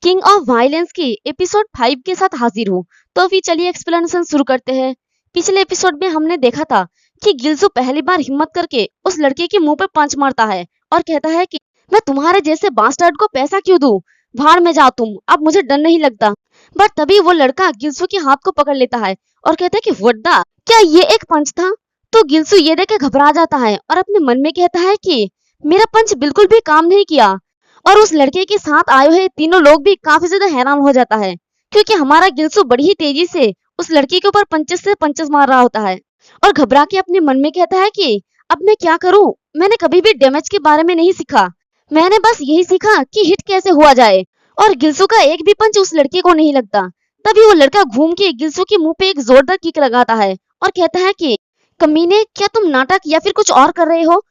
King of violence की episode 5 के साथ हाजिर हूँ। तो फिर चलिए एक्सप्लेनेशन शुरू करते हैं। पिछले एपिसोड में हमने देखा था कि गिल्सू पहली बार हिम्मत करके उस लड़के के मुंह पे पंच मारता है और कहता है कि मैं तुम्हारे जैसे बास्टर्ड को पैसा क्यों दूं, भाड़ में जाओ तुम, अब मुझे डर नहीं लगता। बट तभी वो लड़का गिल्सू के हाथ को पकड़ लेता है और कहता है कि वड्डा, क्या ये एक पंच था? तो गिल्सू ये देख के घबरा जाता है और अपने मन में कहता है कि मेरा पंच बिल्कुल भी काम नहीं किया। और उस लड़के के साथ आए हुए तीनों लोग भी काफी ज्यादा हैरान हो जाता है, क्योंकि हमारा गिल्सू बड़ी ही तेजी से उस लड़के के ऊपर पंचेस से पंचेस मार रहा होता है और घबरा के अपने मन में कहता है कि अब मैं क्या करूं, मैंने कभी भी डैमेज के बारे में नहीं सीखा, मैंने बस यही सीखा कि हिट कैसे हुआ जाए। और गिल्सू का एक भी पंच उस लड़के को नहीं लगता। तभी वो लड़का घूम के गिल्सू के मुंह पे एक जोरदार किक लगाता है और कहता है कि कमीने, क्या तुम नाटक या फिर कुछ और कर रहे हो?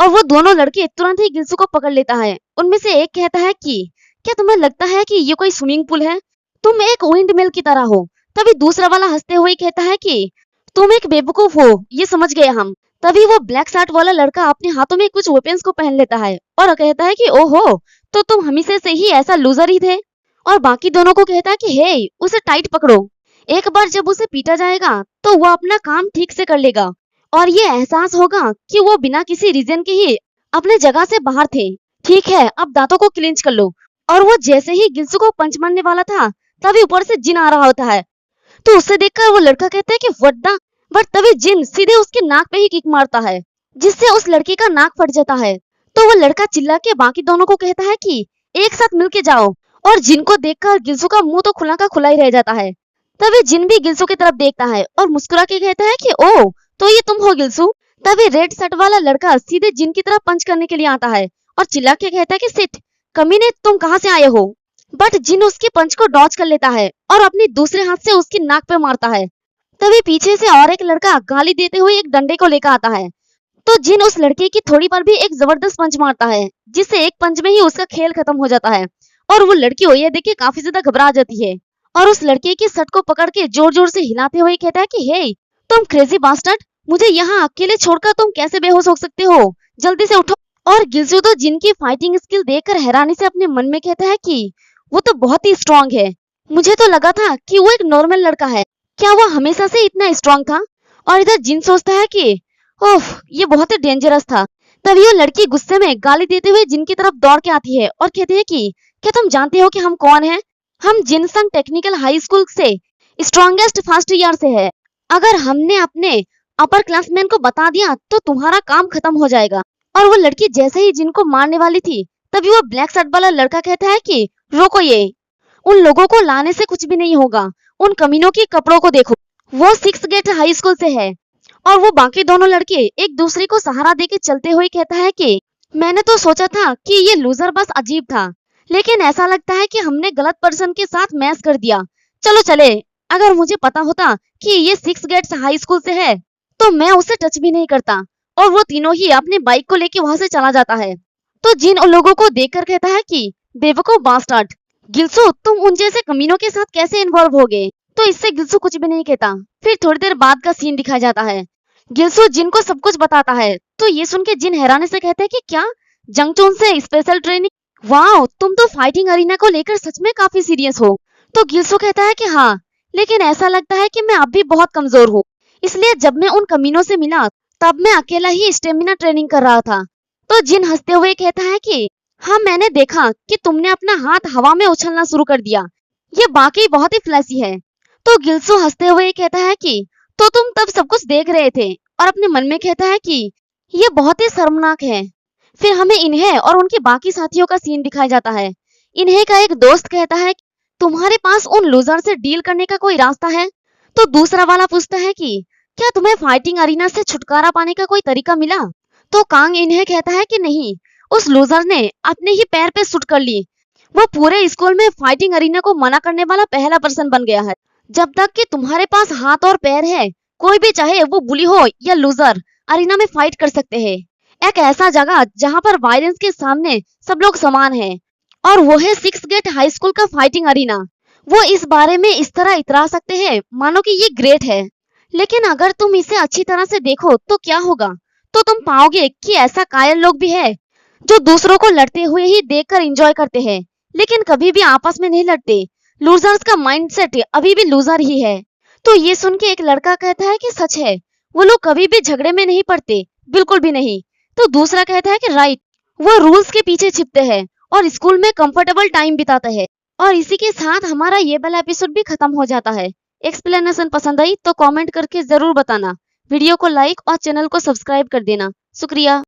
और वो दोनों लड़के तुरंत ही गिल्सू को पकड़ लेता है। उनमें से एक कहता है कि क्या तुम्हें लगता है कि ये कोई स्विमिंग पूल है? तुम एक विंड मिल की तरह हो। तभी दूसरा वाला हंसते हुए कहता है कि तुम एक बेवकूफ हो, ये समझ गए हम। तभी वो ब्लैक शर्ट वाला लड़का अपने हाथों में कुछ वेपन्स को पहन लेता है और कहता है कि ओहो, तो तुम हमेशा से ही ऐसा लूजर ही थे। और बाकी दोनों को कहता है कि हे, उसे टाइट पकड़ो, एक बार जब उसे पीटा जाएगा तो वो अपना काम ठीक से कर लेगा और ये एहसास होगा कि वो बिना किसी रीजन के ही अपने जगह से बाहर थे। ठीक है, अब दांतों को क्लिंच कर लो। और वो जैसे ही गिल्सू को पंच मारने वाला था तभी ऊपर से जिन आ रहा होता है। तो उसे देखकर वो लड़का कहता है कि वड्डा, बट तभी जिन सीधे उसके नाक पे ही किक मारता है, जिससे उस लड़के का नाक फट जाता है। तो वो लड़का चिल्ला के बाकी दोनों को कहता है कि एक साथ मिलके जाओ। और जिन को देखकर गिल्सू का मुंह तो खुला का खुला ही रह जाता है। तभी जिन भी गिल्सू की तरफ देखता है और मुस्कुरा के कहता है कि ओ, तो ये तुम हो गिल्सू। तभी रेड शर्ट वाला लड़का सीधे जिन की तरफ पंच करने के लिए आता है और चिल्ला के कहता है कि सिट, कमीने, तुम कहाँ से आए हो? बट जिन उसके पंच को डॉज कर लेता है और अपने दूसरे हाथ से उसकी नाक पे मारता है। तभी पीछे से और एक लड़का गाली देते हुए एक डंडे को लेकर आता है। तो जिन उस लड़के की थोड़ी पर भी एक जबरदस्त पंच मारता है, जिससे एक पंच में ही उसका खेल खत्म हो जाता है। और वो लड़की हो ये देख के काफी ज्यादा घबरा जाती है और उस लड़के की शर्ट को पकड़ के जोर जोर से हिलाते हुए कहता है कि हे, तुम क्रेजी बास्टर्ड, मुझे यहाँ अकेले छोड़कर तुम कैसे बेहोश हो सकते हो, जल्दी से उठो। और गिल्सू तो जिनकी फाइटिंग स्किल देखकर हैरानी से अपने मन में कहता है कि वो तो बहुत ही स्ट्रांग है, मुझे तो लगा था कि वो एक नॉर्मल लड़का है, क्या वो हमेशा से इतना स्ट्रांग था? और इधर जिन सोचता है कि ओह, ये बहुत ही डेंजरस था। तभी वो लड़की गुस्से में गाली देते हुए जिनकी तरफ दौड़ के आती है और कहती है कि क्या तुम जानते हो कि हम कौन हैं? हम जिनसंग टेक्निकल हाई स्कूल से स्ट्रॉन्गेस्ट फर्स्ट ईयर से है। अगर हमने अपने अपर क्लासमैन को बता दिया तो तुम्हारा काम खत्म हो जाएगा। और वो लड़की जैसे ही जिनको मारने वाली थी तभी वो ब्लैक शर्ट वाला लड़का कहता है कि रोको, ये उन लोगों को लाने से कुछ भी नहीं होगा, उन कमीनों के कपड़ों को देखो, वो 6 गेट हाई स्कूल से है। और वो बाकी दोनों लड़के एक दूसरे को सहारा देके चलते हुए कहता है कि मैंने तो सोचा था कि ये लूजर बस अजीब था, लेकिन ऐसा लगता है कि हमने गलत पर्सन के साथ मैच कर दिया। चलो चले, अगर मुझे पता होता कि ये 6 गेट्स हाई स्कूल से है तो मैं उसे टच भी नहीं करता। और वो तीनों ही अपनी बाइक को लेके वहां से चला जाता है। तो जिन उन लोगों को देखकर कहता है कि बेवकूफ बास्टर्ड, गिल्सू तुम उन जैसे कमीनों के साथ कैसे इन्वॉल्व हो गए? तो इससे गिल्सू कुछ भी नहीं कहता। फिर थोड़ी देर बाद का सीन दिखाया जाता है। गिल्सू जिन को सब कुछ बताता है तो ये सुन के जिन हैरानी से कहते हैं कि क्या जंगचून से स्पेशल ट्रेनिंग, वाओ, तुम तो फाइटिंग अरीना को लेकर सच में काफी सीरियस हो। तो गिल्सू कहता है कि हाँ, लेकिन ऐसा लगता है कि मैं अब भी बहुत कमजोर हूँ, इसलिए जब मैं उन कमीनों से मिला तब मैं अकेला ही स्टेमिना ट्रेनिंग कर रहा था। तो जिन हंसते हुए कहता है कि हाँ, मैंने देखा कि तुमने अपना हाथ हवा में उछलना शुरू कर दिया, ये बाकी बहुत ही फ्लैशी है। तो गिल्सू हंसते हुए कहता है कि तो तुम तब सब कुछ देख रहे थे? और अपने मन में कहता है कि ये बहुत ही शर्मनाक है। फिर हमें इन्हें और उनके बाकी साथियों का सीन दिखाया जाता है। इन्हें का एक दोस्त कहता है तुम्हारे पास उन लूजर से डील करने का कोई रास्ता है? तो दूसरा वाला पूछता है कि क्या तुम्हें फाइटिंग अरीना से छुटकारा पाने का कोई तरीका मिला? तो कांग इन्हें कहता है कि नहीं, उस लूजर ने अपने ही पैर पे शूट कर ली, वो पूरे स्कूल में फाइटिंग अरीना को मना करने वाला पहला पर्सन बन गया है। जब तक कि तुम्हारे पास हाथ और पैर है, कोई भी चाहे वो बुली हो या लूजर, अरीना में फाइट कर सकते हैं। एक ऐसा जगह जहां पर वायलेंस के सामने सब लोग समान हैं, और वो है 6 गेट हाई स्कूल का फाइटिंग अरीना। वो इस बारे में इस तरह इतरा सकते हैं मानो कि ये ग्रेट है, लेकिन अगर तुम इसे अच्छी तरह से देखो तो क्या होगा? तो तुम पाओगे कि ऐसा कायल लोग भी है जो दूसरों को लड़ते हुए ही देखकर एंजॉय करते हैं। लेकिन कभी भी आपस में नहीं लड़ते। लूजर्स का माइंडसेट अभी भी लूजर ही है। तो ये सुन के एक लड़का कहता है कि सच है, वो लोग कभी भी झगड़े में नहीं पड़ते, बिल्कुल भी नहीं। तो दूसरा कहता है कि राइट, वो रूल्स के पीछे छिपते हैं और स्कूल में कंफर्टेबल टाइम बिताते हैं। और इसी के साथ हमारा ये वाला एपिसोड भी खत्म हो जाता है। एक्सप्लेनेशन पसंद आई तो कमेंट करके जरूर बताना। वीडियो को लाइक और चैनल को सब्सक्राइब कर देना। शुक्रिया।